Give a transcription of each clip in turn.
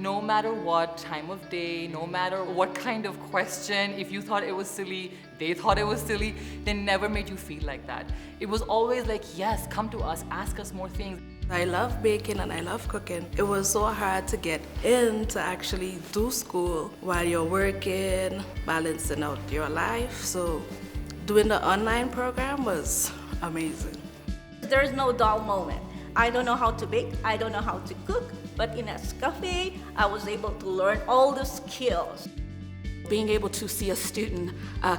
no matter what time of day, no matter what kind of question, if you thought it was silly, they thought it was silly, they never made you feel like that. It was always like, yes, come to us, ask us more things. I love baking and I love cooking. It was so hard to get in to actually do school while you're working, balancing out your life. So doing the online program was amazing. There's no dull moment. I don't know how to bake, I don't know how to cook, but in Escoffier, I was able to learn all the skills. Being able to see a student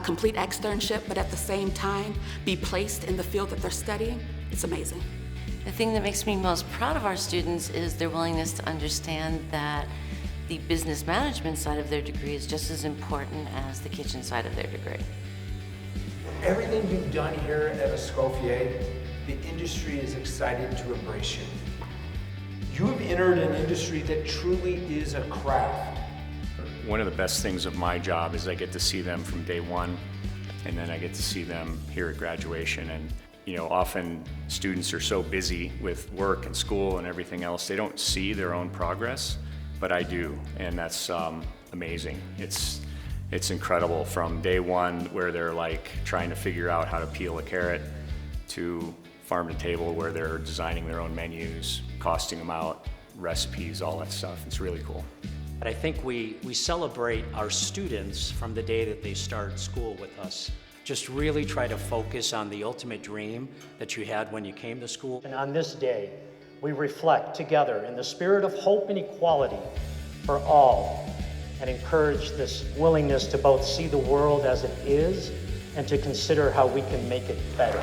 complete externship, but at the same time be placed in the field that they're studying, it's amazing. The thing that makes me most proud of our students is their willingness to understand that the business management side of their degree is just as important as the kitchen side of their degree. Everything you've done here at Escoffier, the industry is excited to embrace you. You have entered an industry that truly is a craft. One of the best things of my job is I get to see them from day one, and then I get to see them here at graduation. And often students are so busy with work and school and everything else, they don't see their own progress, but I do, and that's amazing. It's incredible from day one where they're like trying to figure out how to peel a carrot to farm to table where they're designing their own menus, costing them out, recipes, all that stuff. It's really cool. But I think we celebrate our students from the day that they start school with us. Just really try to focus on the ultimate dream that you had when you came to school. And on this day, we reflect together in the spirit of hope and equality for all and encourage this willingness to both see the world as it is and to consider how we can make it better.